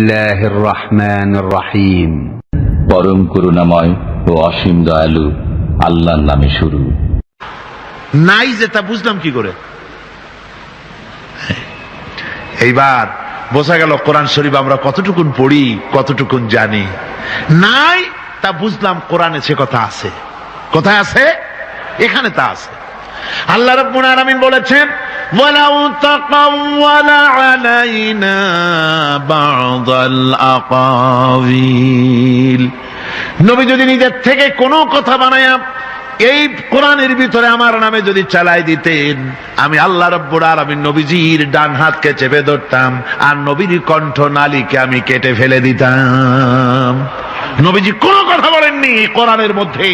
বিসমিল্লাহির রহমানির রহিম। পরম করুণাময় ও অসীম দয়ালু আল্লাহর নামে শুরু। নাই যে তা বুঝলাম কি করে? এইবার বোঝা গেল কোরআন শরীফ আমরা কতটুকুন পড়ি, কতটুকুন জানি। নাই তা বুঝলাম কোরআনে সে কথা আছে। কোথায় আছে? এখানে তা আছে। আল্লাহ রাব্বুল আলামিন বলেছেন, ওয়ালাউ তাকাওয়ালা আলাইনা বা'দাল আকাওয়িল, নবী যদি নিজের থেকে কোনো কথা বানায়া এই কোরআনের ভিতরে আমার নামে যদি চালাই দিতেন, আমি আল্লাহ রাব্বুল আলামিন নবীজির ডান হাতকে চেপে ধরতাম আর নবীর কণ্ঠ নালীকে আমি কেটে ফেলে দিতাম। নবীজি কোনো কথা বলেননি কোরআনের মধ্যে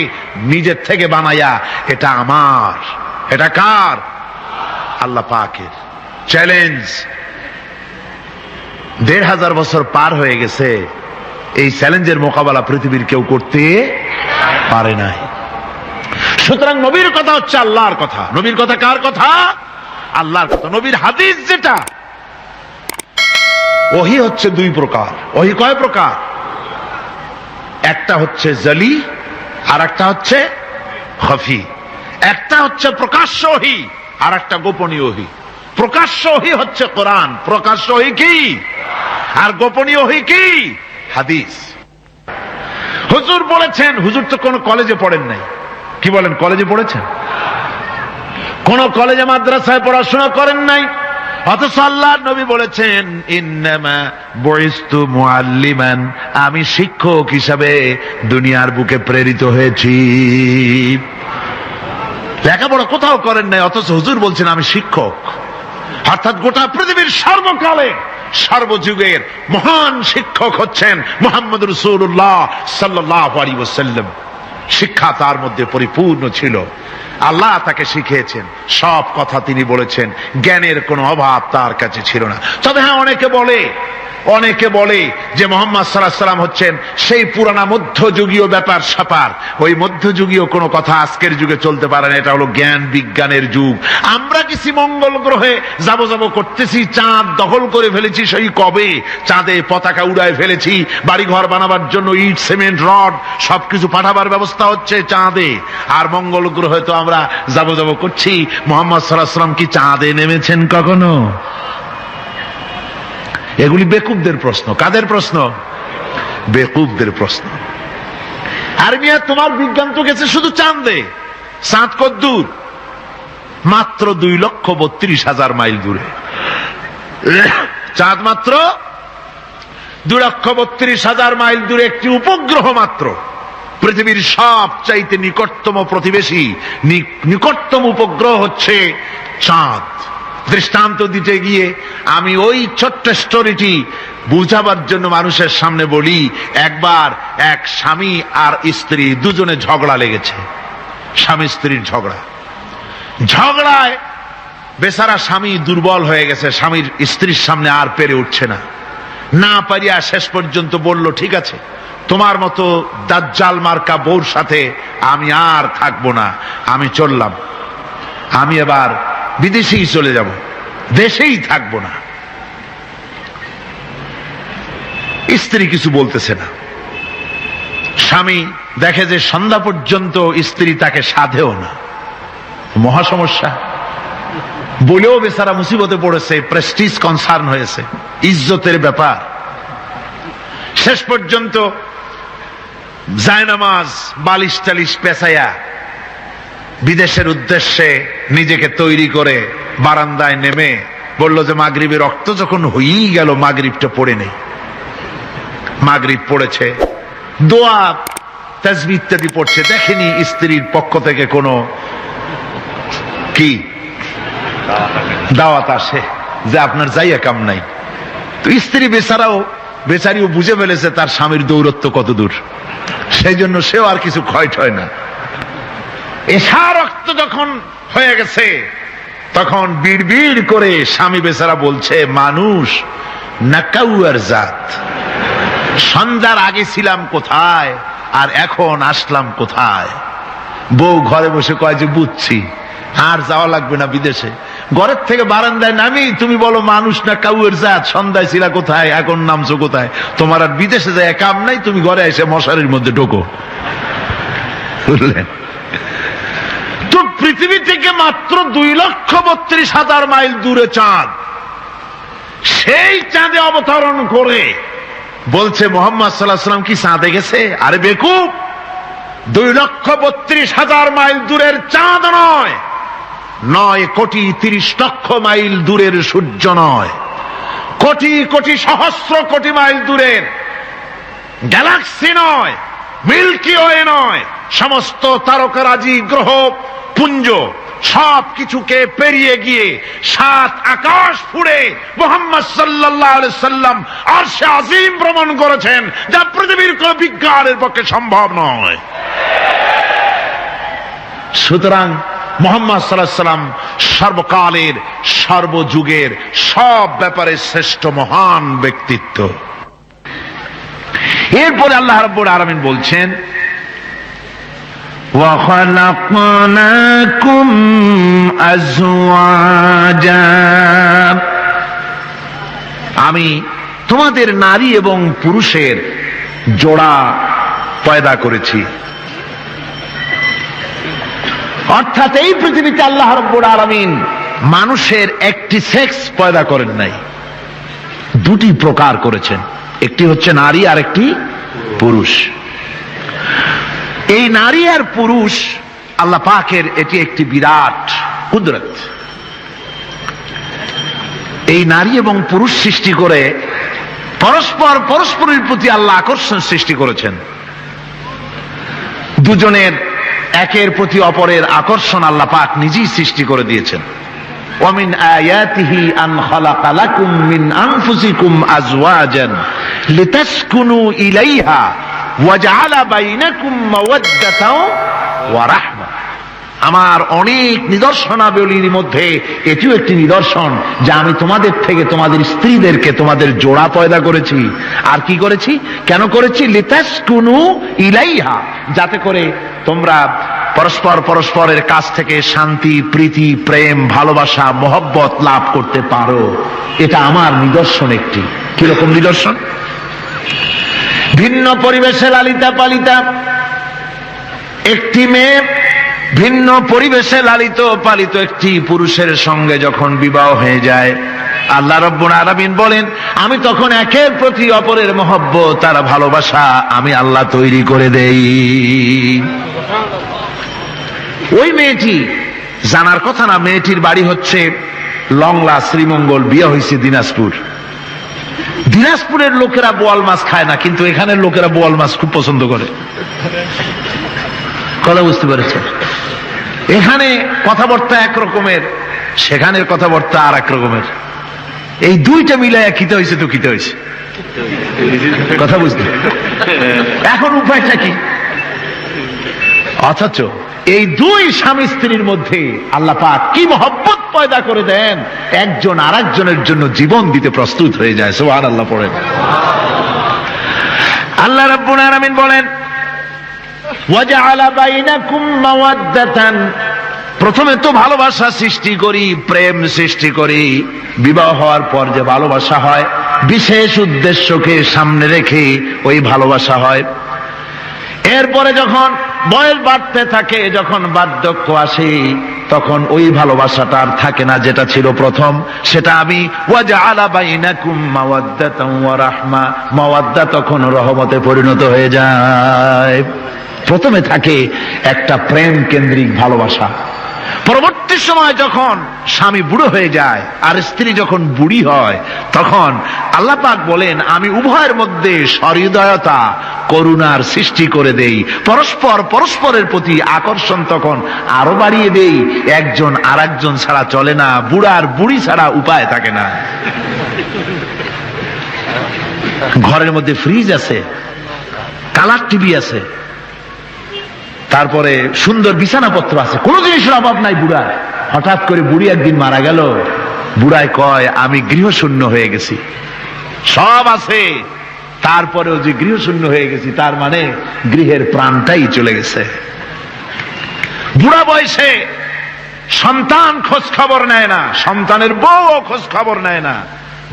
নিজের থেকে বানায়া। এটা আমার, এটা কার? আল্লাহ পাকের। চ্যালেঞ্জ। ১৫০০ বছর পার হয়ে গেছে, এই চ্যালেঞ্জের মোকাবেলা পৃথিবীর কেউ করতে পারে নাই। সুতরাং নবীর কথা হচ্ছে আল্লাহর কথা। নবীর কথা কার কথা? আল্লাহর কথা। নবীর হাদিস যেটা, ওহী হচ্ছে দুই প্রকার। ওহী কয় প্রকার? একটা হচ্ছে জলি আর একটা হচ্ছে খফি। একটা হচ্ছে প্রকাশ্য ওহী আর একটা গোপনীয় ওহী। প্রকাশ্য ওহী হচ্ছে কোরআন, প্রকাশ্য ওহী কি? আর গোপনীয় ওহী কি? হাদিস। হুজুর বলেছেন, হুজুর তো কোন কলেজে পড়েন নাই। কি বলেন? কলেজে পড়েছেন? কোন কলেজে মাদ্রাসায় পড়াশোনা করেন নাই, অথচ আল্লাহর নবী বলেছেন, ইন্নামা বুইস্তু মুআল্লিমান, আমি শিক্ষক হিসাবে দুনিয়ার বুকে প্রেরিত হয়েছি। লেখাপড়া কোথাও করেন নাই, অথচ হুজুর বলছেন আমি শিক্ষক। অর্থাৎ গোটা পৃথিবীর সর্বকালে সর্বযুগের মহান শিক্ষক হচ্ছেন মুহাম্মদ রাসূলুল্লাহ সাল্লাল্লাহু আলাইহি ওয়াসাল্লাম। শিক্ষা তার মধ্যে পরিপূর্ণ ছিল। আল্লাহ তাকে শিখিয়েছেন, সব কথা তিনি বলেছেন, জ্ঞানের কোনো অভাব তার কাছে ছিল না। তবে হ্যাঁ, অনেকে বলে যে মুহাম্মদ সাল্লাল্লাহু আলাইহি ওয়াসাল্লাম হচ্ছেন সেই পুরানা মধ্যযুগীয় ব্যাপার স্যাপার। ওই মধ্যযুগীয় কোনো কথা আজকের যুগে চলতে পারে না। এটা হলো জ্ঞান বিজ্ঞানের যুগ। আমরা কিছু মঙ্গল গ্রহে যাব করতেছি, চাঁদ দখল করে ফেলেছি সেই কবে, চাঁদে পতাকা উড়ায় ফেলেছি, বাড়িঘর বানাবার জন্য ইট সিমেন্ট রড সবকিছু পাঠাবার ব্যবস্থা হচ্ছে চাঁদে। আর মঙ্গল গ্রহে তো আমরা যাব করছি। মুহাম্মদ সাল্লাল্লাহু আলাইহি ওয়াসাল্লাম কি চাঁদে নেমেছেন কখনো? এগুলি বেকুবদের প্রশ্ন। কাদের প্রশ্ন? বেকুবদের প্রশ্ন। আর মিয়া, তোমার বিজ্ঞান তো গেছে শুধু চাঁদে। চাঁদ কত দূর? মাত্র 2,32,000 মাইল দূরে। চাঁদ মাত্র 2,32,000 মাইল দূরে একটি উপগ্রহ মাত্র। পৃথিবীর সবচাইতে নিকটতম প্রতিবেশী, নিকটতম উপগ্রহ হচ্ছে চাঁদ। দৃষ্টান্ত দিতে গিয়ে আমি ওই ছোট্ট স্টোরিটি বুঝাবার জন্য মানুষের সামনে বলি। একবার এক স্বামী আর স্ত্রী দুজনে ঝগড়া লেগেছে। স্বামী স্ত্রীর ঝগড়ায় বেচারা স্বামী দুর্বল হয়ে গেছে, স্বামীর স্ত্রীর সামনে আর পেরে উঠছে না পারিয়া শেষ পর্যন্ত বলল, ঠিক আছে, তোমার মতো দাজ্জাল মার্কা বউর সাথে আমি আর থাকবো না, আমি চললাম, আমি এবার বিদেশেই চলে যাব, দেশেই থাকবো না। স্ত্রী কিছু বলতেছে না। স্বামী দেখে যে সন্ধ্যা পর্যন্ত স্ত্রী তাকে সাধেও না। মহা সমস্যা। বলেও বেচারা মুসিবতে পড়েছে, প্রেস্টিজ কনসার্ন হয়েছে, ইজ্জতের ব্যাপার। শেষ পর্যন্ত জায়নামাজ বালিশ টালিশ পেঁচাইয়া বিদেশের উদ্দেশ্যে নিজেকে তৈরি করে বারান্দায় নেমে বলল যে মাগরিবের রক্ত যখন হয়েই গেল, মাগরিবটা পড়ে নেই। মাগরিব পড়েছে, দোয়া তাসবিহ ইত্যাদি পড়ছে। দেখেনি স্ত্রীর পক্ষ থেকে কোনো কি দাওয়াত আসে যে আপনার যাইয়া কাম নাই। তো স্ত্রী বেচারিও বুঝে ফেলেছে তার স্বামীর দৌরত্ব কত দূর, সেই জন্য সেও আর কিছু ক্ষয় টয় না। এশা রক্ত যখন হয়ে গেছে, তখন বিড়বিড় করে স্বামী বেচারা বলছে, মানুষ নাকাউয়ার জাত, সন্ধ্যার আগে ছিলাম কোথায় আর এখন আসলাম কোথায়। বউ ঘরে বসে কয় যে বুঝছি, আর যাওয়া লাগবে না বিদেশে। ঘরের থেকে বারান্দায় নামি তুমি বলো মানুষ না কাউয়ের জাত, সন্ধ্যায় ছিলা কোথায়, এখন নামছো কোথায়? তোমার আর বিদেশে যায় কাম নাই, তুমি ঘরে এসে মশারির মধ্যে ঢোকো। বুঝলেন? তো পৃথিবী থেকে মাত্র 2,32,000 মাইল দূরে চাঁদ, সেই চাঁদে অবতরণ করে বলছে মুহাম্মদ সাল্লাল্লাহু আলাইহি ওয়াসাল্লাম কি চাঁদে গেছে? আরে বেকুব, 2,32,000 মাইল দূরের চাঁদ নয়, 9,30,00,000 মাইল দূরের সূর্য নয়, কোটি কোটি সহস্র কোটি মাইল দূরের গ্যালাক্সি নয়, মিল্কি ওয়ে নয়, সমস্ত তারকারাজি গ্রহ পুঞ্জ সব কিছুকে পেরিয়ে গিয়ে 7 আকাশ ফুড়ে মুহাম্মদ সাল্লাল্লাহু আলাইহি সাল্লাম আরশে আজিম ভ্রমণ করেছেন, যা পৃথিবীর কোন বিজ্ঞানের পক্ষে সম্ভব নয়। সুতরাং মুহাম্মদ সাল্লাল্লাহু আলাইহি সাল্লাম সর্বকালের সর্বযুগের সব ব্যাপারে শ্রেষ্ঠ মহান ব্যক্তিত্ব। এরপরে আল্লাহ রাব্বুল আলামিন বলছেন, وَخَلَقْنَاكُمْ أَزْوَاجًا, আমি তোমাদের নারী এবং পুরুষের জোড়া পয়দা করেছি। অর্থাৎ এই পৃথিবীতে আল্লাহ রাব্বুল আলামিন মানুষের একটি সেক্স পয়দা করেন নাই, দুটি প্রকার করেছেন, একটি হচ্ছে নারী আর একটি পুরুষ। এই নারী আর পুরুষ আল্লাহ পাকের এটি একটি বিরাট কুদরত। এই নারী এবং পুরুষ সৃষ্টি করে পরস্পরের প্রতি আল্লাহ আকর্ষণ সৃষ্টি করেছেন। দুজনের একের প্রতি অপরের আকর্ষণ আল্লাহ পাক নিজেই সৃষ্টি করে দিয়েছেন। وَمِنْ آيَاتِهِ أَنْ خَلَقَ لَكُمْ مِنْ أَنْفُسِكُمْ أَزْوَاجًا لِتَسْكُنُوا إِلَيْهَا وَجَعَلَ بَيْنَكُمْ مَوَدَّةً وَرَحْمَةً। আমার অনেক নিদর্শনাবলীর মধ্যে এটিও একটি নিদর্শন যে আমি তোমাদের থেকে তোমাদের স্ত্রীদেরকে তোমাদের জোড়া পয়দা করেছি। আর কি করেছি, কেন করেছি? লিতাসকুনু ইলাইহা, যাতে করে তোমরা পরস্পরের কাছ থেকে শান্তি, প্রীতি, প্রেম, ভালোবাসা, মহব্বত লাভ করতে পারো। এটা আমার নিদর্শন একটি। কিরকম নিদর্শন? ভিন্ন পরিবেশে লালিতা পালিতা একটি মেয়ে ভিন্ন পরিবেশে লালিত পালিত একটি পুরুষের সঙ্গে যখন বিবাহ হয়ে যায়, আল্লাহ রাব্বুল আলামিন বলেন আমি তখন একের প্রতি অপরের মহব্বত আর ভালোবাসা আমি আল্লাহ তৈরি করে দেই। ওই মেয়েটি জানার কথা না, মেয়েটির বাড়ি হচ্ছে লংলা, শ্রীমঙ্গল, বিয়ে হয়েছে দিনাজপুর। দিনাজপুরের লোকেরা বোয়াল মাছ খায় না, কিন্তু এখানের লোকেরা বোয়াল মাছ খুব পছন্দ করে। কথা বুঝতে পেরেছেন? এখানে কথাবার্তা এক রকমের, সেখানের কথাবার্তা আর এক রকমের। এই দুইটা মিলাইয়া খিতে হয়েছে তো খিতে হয়েছে। কথা বুঝতে এখন উপায়টা কি? অথচ এই দুই স্বামী স্ত্রীর মধ্যে আল্লাহ পাক কি মহব্বত পয়দা করে দেন, একজন আর একজনের জন্য জীবন দিতে প্রস্তুত হয়ে যায়। সুবহানাল্লাহ পড়েন। আল্লাহ রাব্বুল আলামিন বলেন ওয়াজআলা বাইনাকুম মাওয়াদ্দাতান, প্রথমে তো ভালোবাসা সৃষ্টি করি, প্রেম সৃষ্টি করি। বিবাহ হওয়ার পর যে ভালোবাসা হয়, বিশেষ উদ্দেশ্যকে সামনে রেখে ওই ভালোবাসা হয়। এরপরে যখন বয়স বাড়তে থাকে, যখন বার্ধক্য আসে, তখন ওই ভালোবাসাটা আর থাকে না যেটা ছিল প্রথম। সেটা আমি ওয়াজআলা বাইনাকুম মাওয়াদ্দাতান ওয়া রাহমা, মাওয়াদ্দা তখন রহমতে পরিণত হয়ে যায়। প্রথমে থাকে একটা প্রেম কেন্দ্রিক ভালোবাসা। পরবর্তী সময় যখন স্বামী বুড়ো হয়ে যায় আর স্ত্রী যখন বুড়ি হয়, তখন আল্লাহ পাক বলেন আমি উভয়ের মধ্যে সহৃদয়তা, করুণার সৃষ্টি করে দেই। পরস্পরের প্রতি আকর্ষণ তখন আরো বাড়িয়ে দেই। একজন আর একজন ছাড়া চলে না, বুড়ার বুড়ি ছাড়া উপায় থাকে না। ঘরের মধ্যে ফ্রিজ আছে, কালার টিভি আছে, তারপরে সুন্দর বিছানাপত্র আছে, কোন জিনিসের অভাব নাই বুড়ার। হঠাৎ করে বুড়ি একদিন মারা গেল, বুড়ায় কয় আমি গৃহশূন্য হয়ে গেছি। সব আছে, তারপরেও যে গৃহশূন্য হয়ে গেছি, তার মানে গৃহের প্রাণটাই চলে গেছে। বুড়া বয়সে সন্তান খোঁজ খবর নেয় না, সন্তানের বউ খোঁজ খবর নেয় না।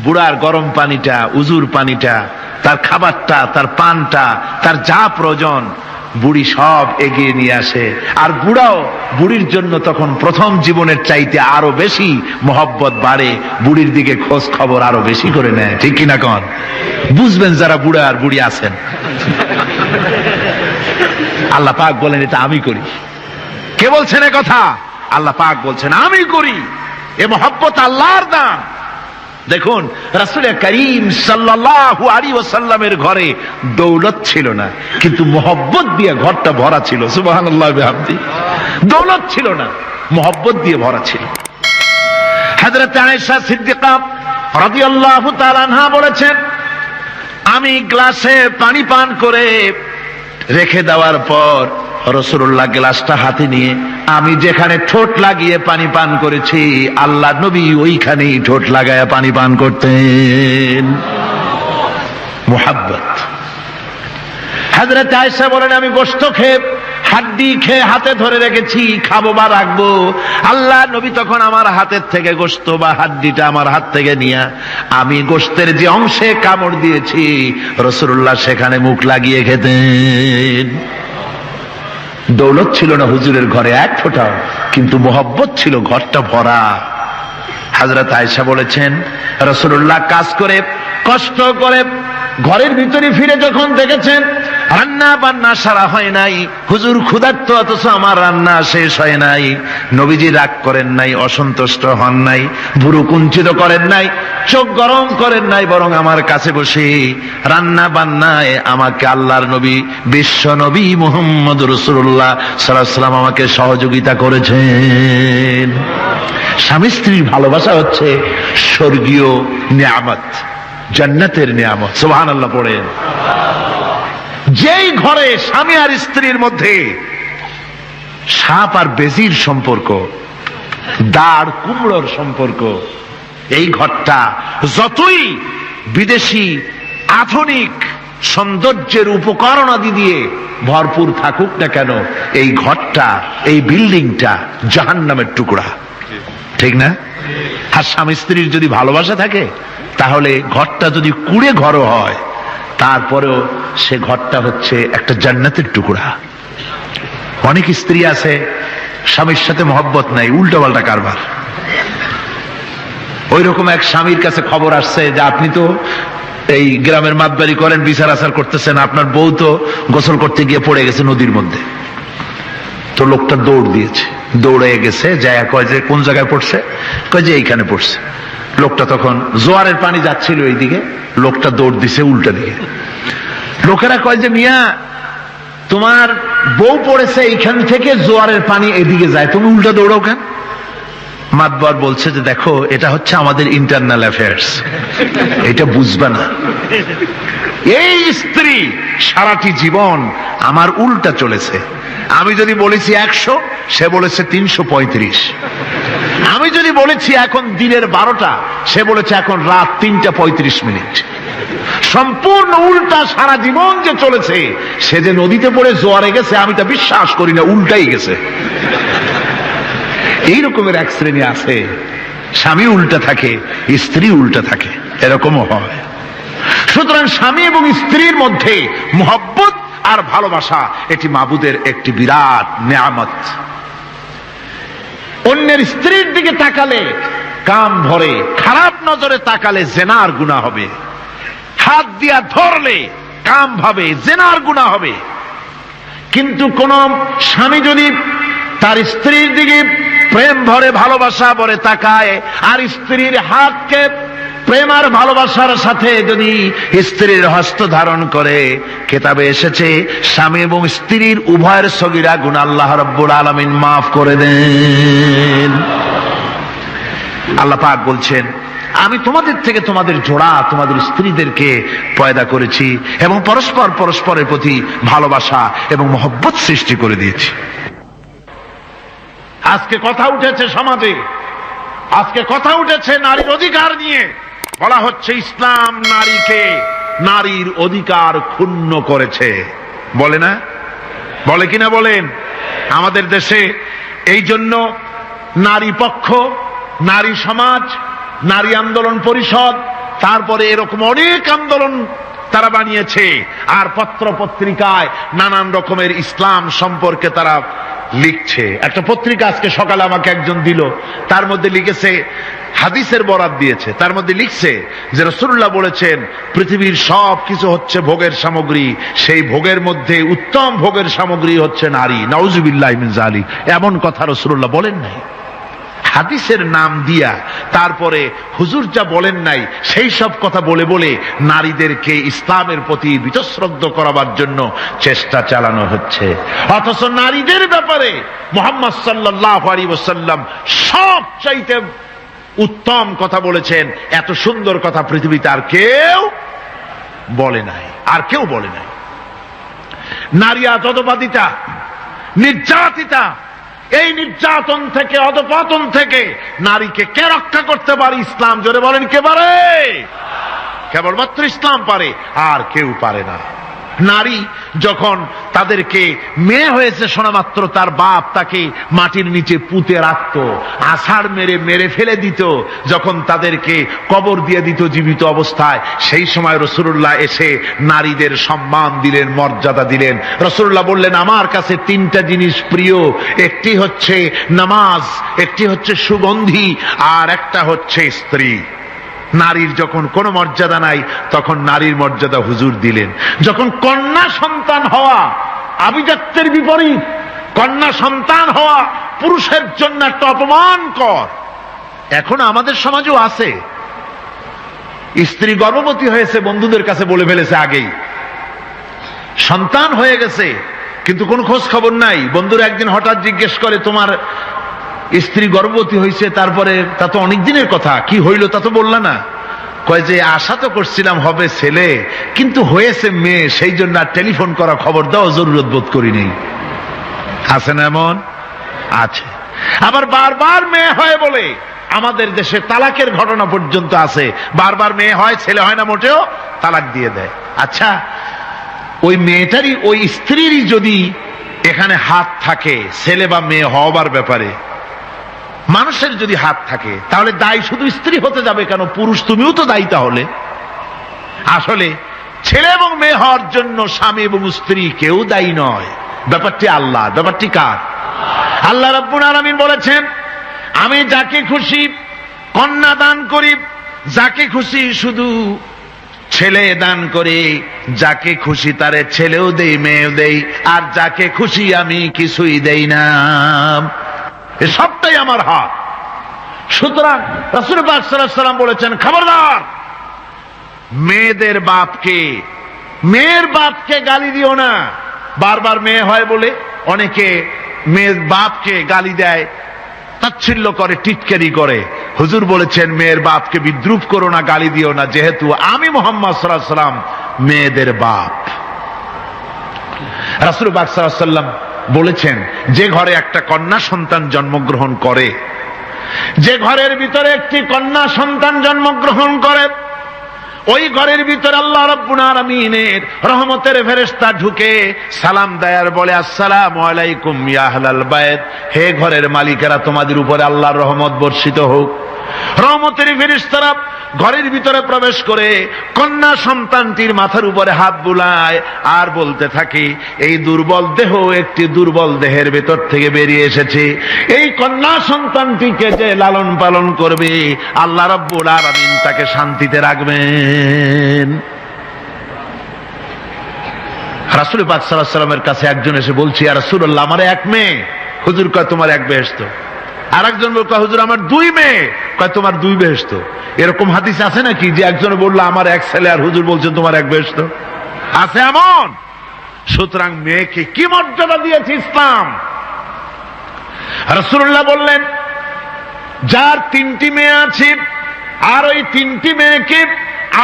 বুড়ার গরম পানিটা, উজুর পানিটা, তার খাবারটা, তার পানটা, তার যা প্রয়োজন বুড়ি সব এগিয়ে নিয়ে আসে। আর বুড়াও বুড়ির জন্য তখন প্রথম জীবনের চাইতে আরো বেশি মহব্বত বাড়ে, বুড়ির দিকে খোঁজ খবর আরো বেশি করে নেয়। ঠিক কিনা কন? বুঝবেন যারা বুড়া আর বুড়ি আছেন। আল্লাহ পাক বলেন এটা আমি করি। কে বলছেন এ কথা? আল্লাহ পাক বলছেন আমি করি। এ মহব্বত আল্লাহর দান। দেখুন রাসূল করিম সাল্লাল্লাহু আলাইহি ওয়াসাল্লামের ঘরে দৌলত ছিল না, কিন্তু মহব্বত দিয়ে ঘরটা ভরা ছিল। সুবহানাল্লাহ বিহামদি। দৌলত ছিল না, মহব্বত দিয়ে ভরা ছিল। হযরত আয়েশা সিদ্দিকা রাদিয়াল্লাহু তাআলা আনহা বলেছেন, আমি গ্লাসে পানি পান করে রেখে দেওয়ার পর রাসূলুল্লাহ গ্লাসটা হাতে নিয়ে আমি যেখানে ঠোঁট লাগিয়ে পানি পান করেছি, আল্লাহ নবী ওইখানেই ঠোঁট লাগায়া পানি পান করতেন। মুহাব্বত। হযরত আয়েশা বলেন, আমি গোশত খেয়ে হাড্ডি খেয়ে হাতে ধরে রেখেছি, খাবো বা রাখবো, আল্লাহ নবী তখন আমার হাতের থেকে গোশত বা হাড্ডিটা আমার হাত থেকে নিয়ে আমি গোশতের যে অংশে কামড় দিয়েছি রাসূলুল্লাহ সেখানে মুখ লাগিয়ে খেতেন। দৌলত ছিল না হুজুরের ঘরে এক ফোঁটাও, কিন্তু মহব্বত ছিল ঘরটা ভরা। হযরত আয়েশা বলেছেন, রাসূলুল্লাহ কাজ করে কষ্ট করে ঘরের ভিতরে ফিরে যখন দেখেছেন রান্না বান্না সারা হয় নাই, হুজুর ক্ষুধার্ত অথচ আমার রান্না শেষ হয় নাই, নবীজি রাগ করেন নাই, অসন্তুষ্ট হন নাই, ভুরু কুঞ্চিত করেন নাই, চোখ গরম করেন নাই, বরং আমার কাছে বসে রান্না বান্নায় আমাকে আল্লাহর নবী বিশ্ব নবী মুহাম্মদ রাসূলুল্লাহ সাল্লাল্লাহু আলাইহি ওয়াসাল্লাম আমাকে সহযোগিতা করেছেন। স্বামী স্ত্রীর ভালোবাসা হচ্ছে স্বর্গীয় নিয়ামত, জান্নাতের নিয়ামত। সুবহানাল্লাহ পড়েন। যেই ঘরে স্বামী আর স্ত্রীর মধ্যে সাপ আর বেজির সম্পর্ক, দাঁড় কুমড়োর সম্পর্ক, এই ঘরটা যতই বিদেশি আধুনিক সৌন্দর্যের উপকরণাদি দিয়ে ভরপুর থাকুক না কেন, এই ঘরটা, এই বিল্ডিংটা জাহান্নামের টুকরা। ঠিক না? আর স্বামী স্ত্রীর যদি ভালোবাসা থাকে তাহলে ঘরটা যদি কুড়ে ঘর হয় তারপরেও সে ঘরটা হচ্ছে একটা জান্নাতের টুকরা। অনেক স্ত্রী আছে স্বামীর সাথে মহব্বত নাই, উল্টো পাল্টা কারবার। ওই রকম এক স্বামীর কাছে খবর আসছে যে আপনি তো এই গ্রামের মাতবাড়ি করেন, বিচার আচার করতেছেন, আপনার বউ তো গোসল করতে গিয়ে পড়ে গেছে নদীর মধ্যে। তো লোকটা দৌড় দিয়েছে, দৌড়ে গেছে, যায় কয় যে কোন জায়গায় পড়ছে, কয় যে এইখানে পড়ছে। লোকটা তখন জোয়ারের পানি যাচ্ছিল এইদিকে, লোকটা দৌড় দিছে উল্টা দিকে। লোকেরা কয় যে মিয়া তোমার বউ পড়েছে এইখান থেকে জোয়ারের পানি এদিকে যায়, তুমি উল্টা দৌড়াও কেন? মাতবার বলছে যে দেখো এটা হচ্ছে আমাদের ইন্টারনাল অ্যাফেয়ার্স, এটা বুঝবা না। এই স্ত্রী সারাটি জীবন আমার উল্টা চলেছে। আমি যদি বলেছি 100, সে বলেছে 335। আমি যদি বলেছি এখন দিনের 12টা, সে বলেছে এখন রাত 3টা 35 মিনিট। সম্পূর্ণ উল্টা সারা জীবন যে চলেছে। সে যে নদীতে পড়ে জোয়ারে গেছে আমি তা বিশ্বাস করি না, উল্টাই গেছে। এই রকমের এক শ্রেণী আছে, স্বামী উল্টা থাকে, স্ত্রী উল্টা থাকে, এরকমও হয়। সুতরাং স্বামী এবং স্ত্রীর মধ্যে মহব্বত আর ভালোবাসা এটি মাবুদের একটি বিরাট নিয়ামত। অন্যের স্ত্রীর দিকে তাকালে কাম ভরে, খারাপ নজরে তাকালে জেনার গুনাহ হবে, হাত দিয়া ধরলে কাম ভাবে জেনার গুনাহ হবে। কিন্তু কোন স্বামী যদি তার স্ত্রীর দিকে প্রেম ভরে ভালোবাসা ভরে তাকায় আর স্ত্রীর হাতকে প্রেম আর ভালোবাসার সাথে যদি স্ত্রীর হস্ত ধারণ করে, কিতাবে এসেছে স্বামী এবং স্ত্রীর উভয়ের সগীরা গুনাহ আল্লাহ রাব্বুল আলামিন মাফ করে দেন। আল্লাহ পাক বলছেন আমি তোমাদের থেকে তোমাদের জোড়া, তোমাদের স্ত্রীদেরকে পয়দা করেছি এবং পরস্পর পরস্পরের প্রতি ভালোবাসা এবং মহব্বত সৃষ্টি করে দিয়েছি। আজকে কথা উঠেছে সমাজে, আজকে কথা উঠেছে নারীর অধিকার নিয়ে। বলা হচ্ছে ইসলাম নারীকে, নারীর অধিকার ক্ষুণ্ণ করেছে। বলে না? বলে কিনা বলেন? আমাদের দেশে এই জন্য নারী পক্ষ, নারী সমাজ, নারী আন্দোলন পরিষদ, তারপরে এরকম অনেক আন্দোলন তারা বানিয়েছে। আর পত্র পত্রিকায় নানান রকমের ইসলাম সম্পর্কে তারা লিখছে। একটা পত্রিকা আজকে সকালে আমাকে একজন দিল, তার মধ্যে লিখেছে, হাদিসের বরাত দিয়েছে, তার মধ্যে লিখছে যে রাসূলুল্লাহ বলেছেন পৃথিবীর সব কিছু হচ্ছে ভোগের সামগ্রী, সেই ভোগের মধ্যে উত্তম ভোগের সামগ্রী হচ্ছে নারী। নাউযুবিল্লাহি মিন যালিক, এমন কথা রাসূলুল্লাহ বলেন নাই। হাদিসের নাম দিয়া তারপরে হুজুর যা বলেন নাই সেই সব কথা বলে বলে নারীদেরকে ইসলামের প্রতি বীতশ্রদ্ধ করাবার জন্য চেষ্টা চালানো হচ্ছে। অথচ নারীদের ব্যাপারে মুহাম্মদ সাল্লাল্লাহু আলাইহি ওয়াসাল্লাম সবচাইতে উত্তম কথা বলেছেন। এত সুন্দর কথা পৃথিবীতে আর কেউ বলে নাই, আর কেউ বলে নাই। নারী আজ অধঃপাতিতা, নির্যাতিতা। এই নির্যাতন থেকে, অধঃপতন থেকে নারীকে কে রক্ষা করতে পারে? ইসলাম। জোরে বলেন, কে পারে? কেবলমাত্র ইসলাম পারে, আর কেউ পারে না। নারী যখন তাদেরকে মেয়ে হয়েছে শোনা মাত্র তার বাপ তাকে মাটির নিচে পুঁতে রাখত, আছাড় মেরে মেরে ফেলে দিত, যখন তাদেরকে কবর দিয়ে দিত জীবিত অবস্থায়, সেই সময় রাসূলুল্লাহ এসে নারীদের সম্মান দিলেন, মর্যাদা দিলেন। রাসূলুল্লাহ বললেন, আমার কাছে তিনটা জিনিস প্রিয়, একটি হচ্ছে নামাজ, একটি হচ্ছে সুগন্ধি, আর একটা হচ্ছে স্ত্রী। নারীর যখন কোনো মর্যাদা নাই তখন নারীর মর্যাদা হুজুর দিলেন। যখন কন্যা সন্তান হওয়া আভিজাত্যের বিপরীত, কন্যা সন্তান হওয়া পুরুষের জন্য একটা অপমানকর। এখন আমাদের সমাজেও আছে, স্ত্রী গর্ভবতী হয়েছে, বন্ধুদের কাছে বলে ফেলেছে আগেই, সন্তান হয়ে গেছে কিন্তু কোনো খোঁজ খবর নাই। বন্ধুরা একদিন হঠাৎ জিজ্ঞেস করে, তোমার স্ত্রী গর্ভবতী হয়েছে, তারপরে তা তো অনেক দিনের কথা, কি হইল তা তো বললা না? কয় যে আশা তো করছিলাম হবে ছেলে, কিন্তু হয়েছে মেয়ে, সেই জন্য আর টেলিফোন করা, খবর দেওয়া জরুরত বোধ করি নেই। আছে না এমন? আছে। আবার বারবার মেয়ে হয় বলে আমাদের দেশে তালাকের ঘটনা পর্যন্ত আছে। বারবার মেয়ে হয়, ছেলে হয় না মোটেও, তালাক দিয়ে দেয়। আচ্ছা, ওই মেয়েটারই, ওই স্ত্রীরই যদি এখানে হাত থাকে ছেলে বা মেয়ে হওয়ার ব্যাপারে, মানুষের যদি হাত থাকে, তাহলে দায়ী শুধু স্ত্রী হতে যাবে কেন? পুরুষ তুমিও তো দায়ী তাহলে। আসলে ছেলে এবং মেয়ে হওয়ার জন্য স্বামী এবং স্ত্রী কেউ দায়ী নয়, ব্যাপারটি আল্লাহ। ব্যাপারটি কার? আল্লাহ রাব্বুল আলামিন বলেছেন, আমি যাকে খুশি কন্যা দান করি, যাকে খুশি শুধু ছেলে দান করে, যাকে খুশি তারে ছেলেও দেই, মেয়েও দেই, আর যাকে খুশি আমি কিছুই দেই না। এ সবটাই আমার হাত। সুতরাং রাসূল পাক সাল্লাল্লাহু আলাইহি ওয়াসাল্লাম বলেছেন, খবরদার মেয়েদের বাপকে, মেয়ের বাপকে গালি দিও না। বারবার মেয়ে হয় বলে অনেকে মেয়ের বাপকে গালি দেয়, তাচ্ছিল্য করে, টিটকারি করে। হুজুর বলেছেন, মেয়ের বাপকে বিদ্রুপ করো না, গালি দিও না, যেহেতু আমি মুহাম্মদ সাল্লাল্লাহু আলাইহি ওয়াসাল্লাম মেয়েদের বাপ। রাসূল পাক সাল্লাল্লাহু আলাইহি ওয়াসাল্লাম বলেছেন, যে ঘরে একটা কন্যা সন্তান জন্মগ্রহণ করে, যে ঘরের ভিতরে একটি কন্যা সন্তান জন্মগ্রহণ করে, ওই ঘরের ভিতরে আল্লাহ রাব্বুল আলামিনের রহমতের ফেরেশতা ঢুকে সালাম দেয় আর বলে, আসসালামু আলাইকুম ইয়া আহলাল বাইত, হে ঘরের মালিকেরা, তোমাদের উপরে আল্লাহর রহমত বর্ষিত হোক। রহমতের ফেরেশতারা ঘরের ভিতরে প্রবেশ করে কন্যা সন্তানটির মাথার উপরে হাত বুলায় আর বলতে থাকে, এই দুর্বল দেহ একটি দুর্বল দেহের ভেতর থেকে বেরিয়ে এসেছে, এই কন্যা সন্তানটিকে যে লালন পালন করবে আল্লাহ রাব্বুল আলামিন তাকে শান্তিতে রাখবেন। রাসূল পাক সাল্লাল্লাহু আলাইহি ওয়াসাল্লামের কাছে একজন এসে বলছে, ইয়া রাসূলুল্লাহ, আমার এক মেয়ে। হুজুর কয়, তোমার এক বেহেশত। আর একজন বলল, হুজুর আমার দুই মেয়ে। কয়, তোমার দুই বেহেশত। এরকম হাদিস আছে নাকি যে একজনে বললো আমার এক ছেলে, আর হুজুর বলছেন তোমার এক বেহেশত? আছে এমন? সুতরাং মেয়েকে কি মর্যাদা দিয়েছে ইসলাম। রাসূলুল্লাহ বললেন, যার তিনটি মেয়ে আছে আর ওই তিনটি মেয়েকে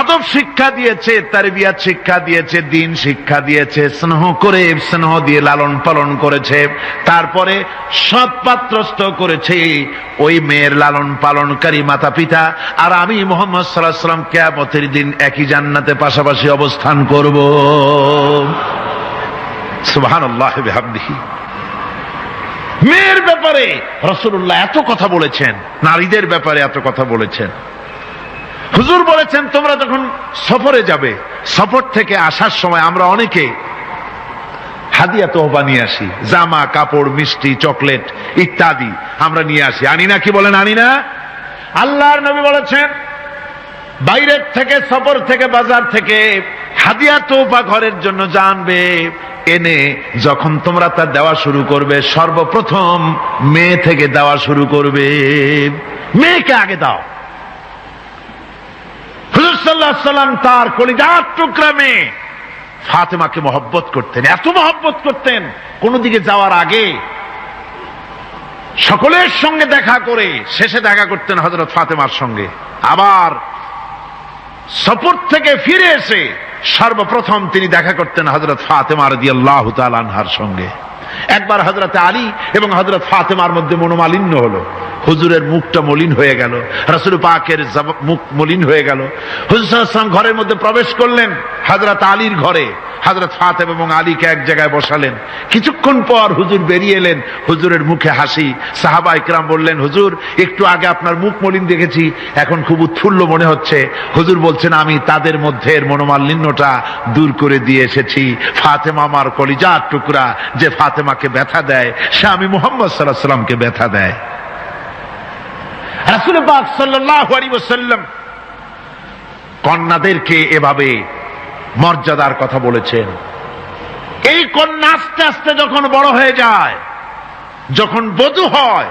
আদব শিক্ষা দিয়েছে, তারবিয়াত শিক্ষা দিয়েছে, দ্বীন শিক্ষা দিয়েছে, স্নেহ করে, স্নেহ দিয়ে লালন পালন করেছে, তারপরে সৎ পাত্রস্থ করেছে, ওই মেয়ের লালন পালনকারী মাতা পিতা আর আমি মুহাম্মদ সাল্লাল্লাহু আলাইহি ওয়াসাল্লাম কিয়ামতের দিন একই জান্নাতে পাশাপাশি অবস্থান করব। সুবহানাল্লাহি বিহামদিহি। মেয়ের ব্যাপারে রাসূলুল্লাহ এত কথা বলেছেন, নারীদের ব্যাপারে এত কথা বলেছেন। হুজুর বলেছেন তোমরা যখন সফরে যাবে, সফর থেকে আসার সময় আমরা অনেকে হাদিয়া তোহবা নিয়ে আসি, জামা কাপড় মিষ্টি চকলেট ইত্যাদি আমরা নিয়ে আসি, আনি না? কি বলেন, আনি না? আল্লাহর নবী বলেছেন বাইরের থেকে, সফর থেকে, বাজার থেকে হাদিয়া তোহবা ঘরের জন্য জানবে, এনে যখন তোমরা তা দেওয়া শুরু করবে, সর্বপ্রথম মেয়ে থেকে দেওয়া শুরু করবে। মেয়েকে আগে দাও। হুজুর সাল্লাল্লাহু আলাইহি ওয়াসাল্লাম তার কলিজার টুকরা মেয়ে ফাতেমাকে মহব্বত করতেন, এত মহব্বত করতেন, কোন দিকে যাওয়ার আগে সকলের সঙ্গে দেখা করে শেষে দেখা করতেন হযরত ফাতেমার সঙ্গে। আবার সফর থেকে ফিরে এসে সর্বপ্রথম তিনি দেখা করতেন হযরত ফাতেমা রাদিয়াল্লাহু তাআলা আনহার সঙ্গে। একবার হযরত আলী এবং হযরত ফাতেমার মধ্যে মনোমালিন্য হলো, হুজুরের মুখটা মলিন হয়ে গেল, রাসূল পাকের মুখ মলিন হয়ে গেল। হুজুর সাল্লাল্লাহু আলাইহি ওয়াসাল্লাম ঘরের মধ্যে প্রবেশ করলেন, হযরত আলীর ঘরে হযরত ফাতেমা এবং আলীকে এক জায়গায় বসালেন। কিছুক্ষণ পর হুজুর বেরিয়ে এলেন, হুজুরের মুখে হাসি। সাহাবা ইকরাম বললেন, হুজুর একটু আগে আপনার মুখ মলিন দেখেছি, এখন খুব উৎফুল্ল মনে হচ্ছে। হুজুর বলছেন আমি তাদের মধ্যে মনোমালিন্যটা দূর করে দিয়ে এসেছি। ফাতেমা আমার কলিজার টুকরা, যে ফাতেমাকে ব্যথা দেয় সে আমি মুহাম্মদ সাল্লাল্লাহু আলাইহি ওয়াসাল্লামকে ব্যথা দেয়। রাসূল পাক সাল্লাল্লাহু আলাইহি ওয়াসাল্লাম কন্যাদেরকে এভাবে মর্যাদার কথা বলেছেন। এই কন্যা আস্তে আস্তে যখন বড় হয়ে যায়, যখন বধূ হয়,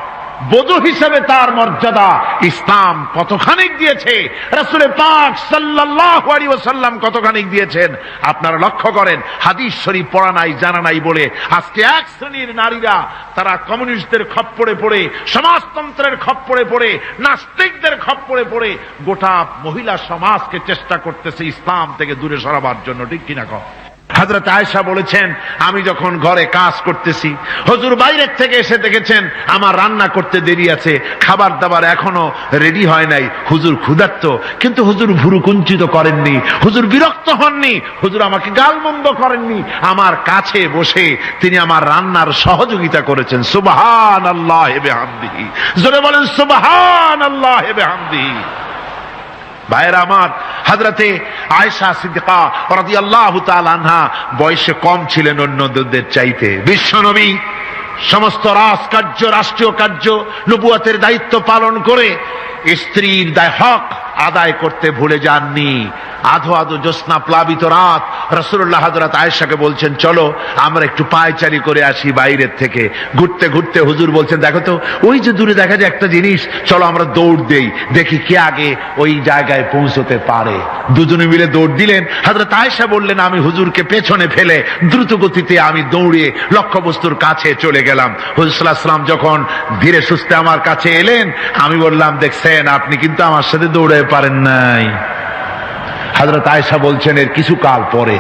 বধূ হিসেবে তার মর্যাদা ইসলাম কতখানি দিয়েছে, রাসূল পাক সাল্লাল্লাহু আলাইহি ওয়াসাল্লাম কতখানি দিয়েছেন আপনারা লক্ষ্য করেন। হাদিস শরীফ পড়া নাই, জানা নাই বলে আজকে এক শ্রেণীর নারীরা তারা কমিউনিস্টদের খপ্পরে পড়ে, সমাজতন্ত্রের খপ্পরে পড়ে, নাস্তিকদের খপ্পরে পড়ে গোটা মহিলা সমাজকে চেষ্টা করতেছে ইসলাম থেকে দূরে সরাবার জন্য। ঠিক কিনা কও? হযরত আয়েশা বলেছেন আমি যখন ঘরে কাজ করতেছি, হুজুর বাইরের থেকে এসে দেখেছেন আমার রান্না করতে দেরি আছে, খাবার দাবার এখনো রেডি হয় নাই, হুজুর ক্ষুধার্ত, কিন্তু হুজুর ভুরু কুঞ্চিত করেননি, হুজুর বিরক্ত হননি, হুজুর আমাকে গালমন্দ করেননি, আমার কাছে বসে তিনি আমার রান্নার সহযোগিতা করেছেন। সুবহানাল্লাহি ওয়া বিহামদিহি, জোরে বলেন সুবহানাল্লাহি ওয়া বিহামদিহি। ভাইরা আমার, হযরতে আয়েশা সিদ্দিকা রাদিয়াল্লাহু তাআলা আনহা বয়সে কম ছিলেন অন্যদের চাইতে। বিশ্বনবী সমস্ত রাজকার্য, রাষ্ট্রীয় কার্য, নবুয়তের দায়িত্ব পালন করে স্ত্রীর হক আদায় করতে ভুলে যাননি। আধো আধো জ্যোৎস্না প্লাবিত রাত রাসূলুল্লাহ হযরত আয়েশাকে বলছেন চলো আমরা একটু পায়চারি করে আসি বাইরের থেকে। ঘুরতে ঘুরতে হুজুর বলছেন দেখো তো ওই যে দূরে দেখা যায় একটা জিনিস, চলো আমরা দৌড় দেই, দেখি কে আগে ওই জায়গায় পৌঁছতে পারে। দুজনে মিলে দৌড় দিলেন। হযরত আয়েশা বললেন আমি হুজুরকে পেছনে ফেলে দ্রুত গতিতে আমি দৌড়ে লক্ষ্যবস্তুর কাছে চলে গেলাম। হুজুর সাল্লাল্লাহু আলাইহি ওয়াসাল্লাম যখন ধীরে সুস্থে আমার কাছে এলেন, আমি বললাম দেখছেন আপনি কিন্তু আমার সাথে দৌড়ে পারেন নাই। হযরত আয়েশা বলছেন এর কিছু কাল পরে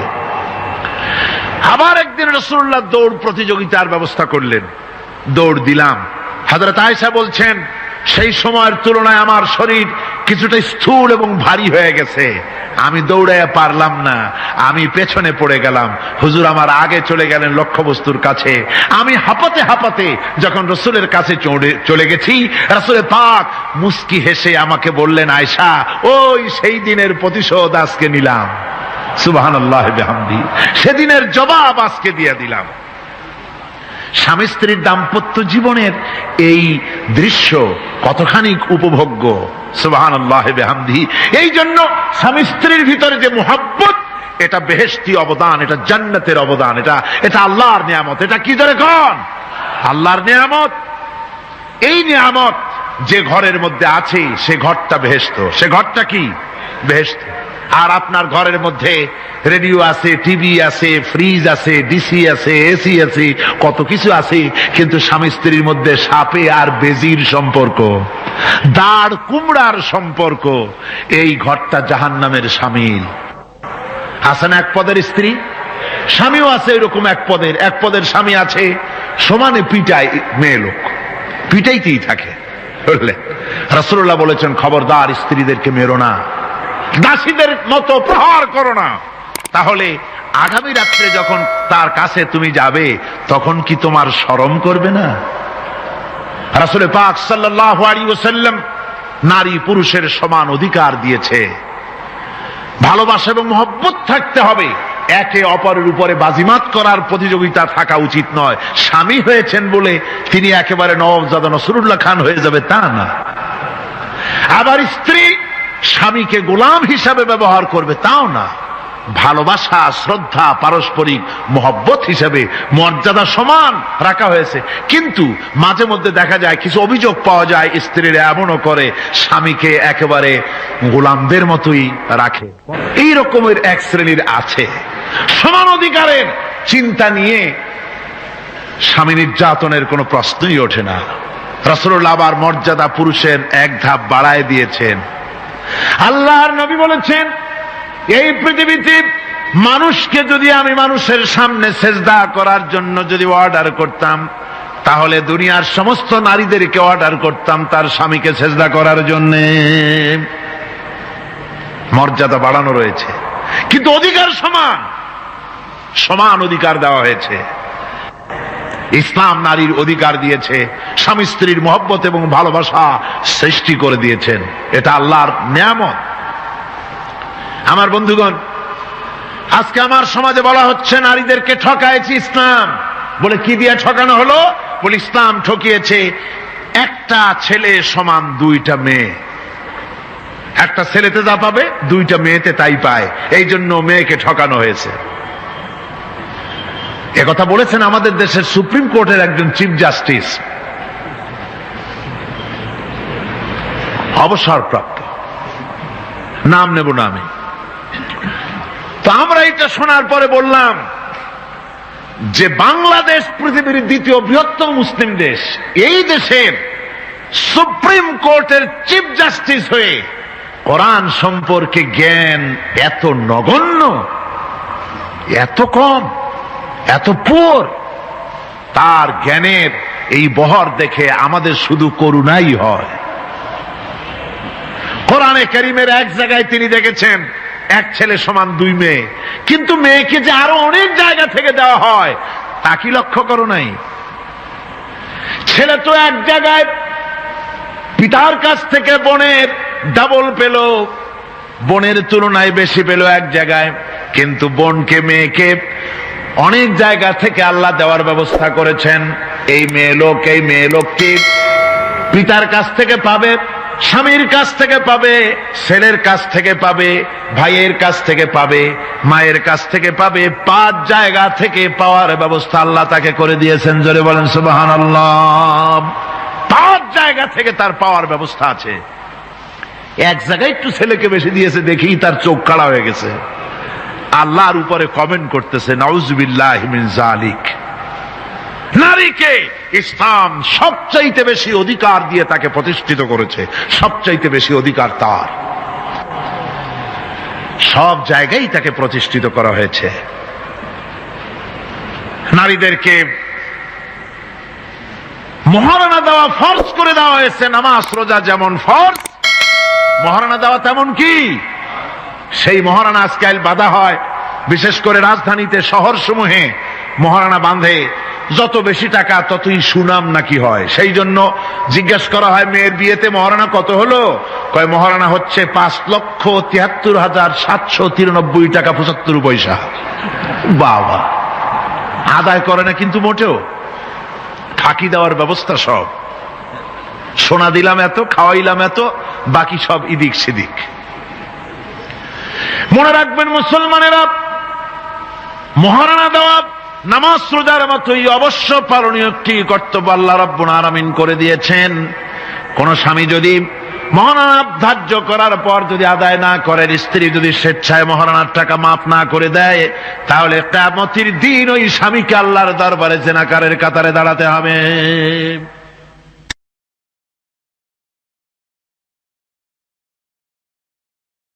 আবার একদিন রাসূলুল্লাহ দৌড় প্রতিযোগিতার ব্যবস্থা করলেন, দৌড় দিলাম। হযরত আয়েশা বলছেন সেই সময়ের তুলনায় আমার শরীর কিছুটা স্থূল এবং ভারী হয়ে গেছে, আমি দৌড়াইয়া পারলাম না, আমি পেছনে পড়ে গেলাম। হুজুর আমার আগে চলে গেলেন লক্ষ্যবস্তুর কাছে। আমি হাঁপাতে হাঁপাতে যখন রসুলের কাছে চলে গেছি, রাসূল পাক মুস্কি হেসে আমাকে বললেন আয়েশা ওই সেই দিনের প্রতিশোধ আজকে নিলাম। সুবহানাল্লাহ বিহামদিহি, সেদিনের জবাব আজকে দিয়ে দিলাম। স্বামী স্ত্রীর দাম্পত্য জীবনের এই দৃশ্য কতখানি উপভোগ্য। সুবহানাল্লাহ বিহামদিহি। এই জন্য স্বামী স্ত্রীর ভিতরে যে মুহাব্বত, এটা বেহেশতি অবদান, এটা জান্নাতের অবদান, এটা আল্লাহর নিয়ামত। এটা কি ধরে কোন আল্লাহর নিয়ামত। এই নিয়ামত যে ঘরের মধ্যে আছে সে ঘরটা বেহেশত, সে ঘরটা কি বেহেশত। আর আপনার ঘরের মধ্যে রেডিও আছে, টিভি আছে, ফ্রিজ আছে, ডিসি আছে, এসি আছে, কত কিছু আছে, কিন্তু স্বামী স্ত্রীর মধ্যে সাপে আর বেজির সম্পর্ক, দাঁড় কুমড়ার সম্পর্ক, এই ঘরটা জাহান্নামের শামিল। আছে না এক পদের স্ত্রী, স্বামীও আছে এরকম এক পদের স্বামী আছে, সমানে পিটায় মেয়ে লোক, পিটাইতেই থাকে। বুঝলে রাসূলুল্লাহ বলেছেন খবরদার স্ত্রীদেরকে মেরো না, দাসীদের মতো প্রহার করো না, তাহলে আগামী রাত্রে যখন তার কাছে তুমি যাবে তখন কি তোমার শরম করবে না? রাসূল পাক সাল্লাল্লাহু আলাইহি ওয়াসাল্লাম নারী পুরুষের সমান অধিকার দিয়েছে। ভালোবাসা এবং মহব্বত থাকতে হবে, একে অপরের উপরে বাজিমাত করার প্রতিযোগিতা থাকা উচিত নয়। স্বামী হয়েছেন বলে তিনি একেবারে নওয়াবজাদা নসরুল্লাহ খান হয়ে যাবে তা না। আবার স্ত্রী স্বামীকে গোলাম হিসাবে ব্যবহার করবে তাও না। ভালোবাসা, শ্রদ্ধা, পারস্পরিক মহব্বত হিসেবে মর্যাদা সমান রাখা হয়েছে। কিন্তু মাঝে মধ্যে দেখা যায়, কিছু অভিযোগ পাওয়া যায়, স্ত্রীরা এমনও করে স্বামীকে একেবারে গোলামদের মতোই রাখে। এই রকমের এক শ্রেণীর আছে। সমান অধিকারের চিন্তা নিয়ে স্বামী নির্যাতনের কোনো প্রশ্নই ওঠে না। রাসূলুল্লাহ আবার মর্যাদা পুরুষের এক ধাপ বাড়ায় দিয়েছেন। আল্লাহর নবী বলেছেন, এই পৃথিবীতে মানুষকে যদি আমি মানুষের সামনে সেজদা করার জন্য যদি অর্ডার করতাম, তাহলে দুনিয়ার সমস্ত নারীদেরকে অর্ডার করতাম তার স্বামীকে সেজদা করার জন্য। মর্যাদা বাড়ানো রয়েছে, কিন্তু অধিকার সমান, সমান অধিকার দেওয়া হয়েছে। ইসলাম নারীর অধিকার দিয়েছে, স্বামী স্ত্রীর মহব্বত এবং ভালোবাসা সৃষ্টি করে দিয়েছেন। এটা আল্লাহর নিয়ামত। আমার বন্ধুগণ, আজকে আমার সমাজে বলা হচ্ছে নারীদেরকে ঠকাইছে ইসলাম। বলে কি দিয়ে ঠকানো হলো? বলে ইসলাম ঠকিয়েছে একটা ছেলে সমান দুইটা মেয়ে। একটা ছেলেতে যা পাবে দুইটা মেয়েতে তাই পায়, এই জন্য মেয়েকে ঠকানো হয়েছে। একথা বলেছেন আমাদের দেশের সুপ্রিম কোর্টের একজন চিফ জাস্টিস, অবসরপ্রাপ্ত, নাম নেব না আমি। তো আমরা এটা শোনার পরে বললাম যে বাংলাদেশ পৃথিবীর দ্বিতীয় বৃহত্তম মুসলিম দেশ, এই দেশের সুপ্রিম কোর্টের চিফ জাস্টিস হয়ে কোরআন সম্পর্কে জ্ঞান এত নগণ্য, এত কম, এত পুর, তার জ্ঞানের এই বহর দেখে আমাদের শুধু করুণাই হয়। কোরআনে কারীমের এক জায়গায় তিনি দেখেছেন এক ছেলে সমান দুই মেয়ে, কিন্তু মেয়েকে যে আরো অনেক জায়গা থেকে দেওয়া হয় তা কি লক্ষ্য করো নাই? ছেলে তো এক জায়গায় পিতার কাছ থেকে বোনের ডাবল পেল, বোনের তুলনায় বেশি পেল এক জায়গায়, কিন্তু বোনকে মেয়েকে অনেক জায়গা থেকে আল্লাহ দেওয়ার ব্যবস্থা করেছেন। এই মেয়ে লোককে পিতার কাছ থেকে পাবে, স্বামীর কাছ থেকে পাবে, ছেলের কাছ থেকে পাবে, ভাইয়ের কাছ থেকে পাবে, মায়ের কাছ থেকে পাবে। 5 জায়গা থেকে পাওয়ার ব্যবস্থা আল্লাহ তাকে করে দিয়েছেন। জোরে বলেন সুবহানাল্লাহ। 5 জায়গা থেকে তার পাওয়ার ব্যবস্থা আছে। এক জায়গায় একটু ছেলেকে বেশি দিয়েছে, দেখেই তার চোখ কাড়া হয়ে গেছে। আল্লাহর উপরে কমেন্ট করতেছে, নাউযুবিল্লাহি মিন যালিক। নারীকে ইসলাম সবচাইতে বেশি অধিকার দিয়ে তাকে প্রতিষ্ঠিত করেছে, সবচাইতে বেশি অধিকার তার। সব জায়গায় তাকে প্রতিষ্ঠিত করা হয়েছে। নারীদেরকে মহারণা দেওয়া ফরজ করে দেওয়া হয়েছে। নামাজ রোজা যেমন ফরজ, মহারণা দেওয়া তেমন কি? সেই মহারণা আজকাল বাঁধা হয়, বিশেষ করে রাজধানীতে, শহর সমূহে মহারণা বাঁধে। যত বেশি টাকা ততই সুনাম নাকি হয়। সেই জন্য জিজ্ঞেস করা হয়, মেয়ের বিয়েতে মহারণা কত হলো? কয় মহারণা হচ্ছে 5,73,793 টাকা 75 পয়সা। বাবা, আদায় করে না কিন্তু মোটেও। ফাঁকি দেওয়ার ব্যবস্থা সব। সোনা দিলাম এত, খাওয়াইলাম এত, বাকি সব ইদিক সেদিক। মনে রাখবেন মুসলমানেরা, মহারণা দেওয়া নামাজ রোজার মতোই অবশ্য পালনীয় একটি কর্তব্য আল্লাহ রাব্বুল আলামিন করে দিয়েছেন। কোন স্বামী যদি মহারণা ধার্য করার পর যদি আদায় না করেন, স্ত্রী যদি স্বেচ্ছায় মহারণার টাকা মাফ না করে দেয়, তাহলে কিয়ামতের দিন ওই স্বামীকে আল্লাহর দরবারে জেনাকারের কাতারে দাঁড়াতে হবে।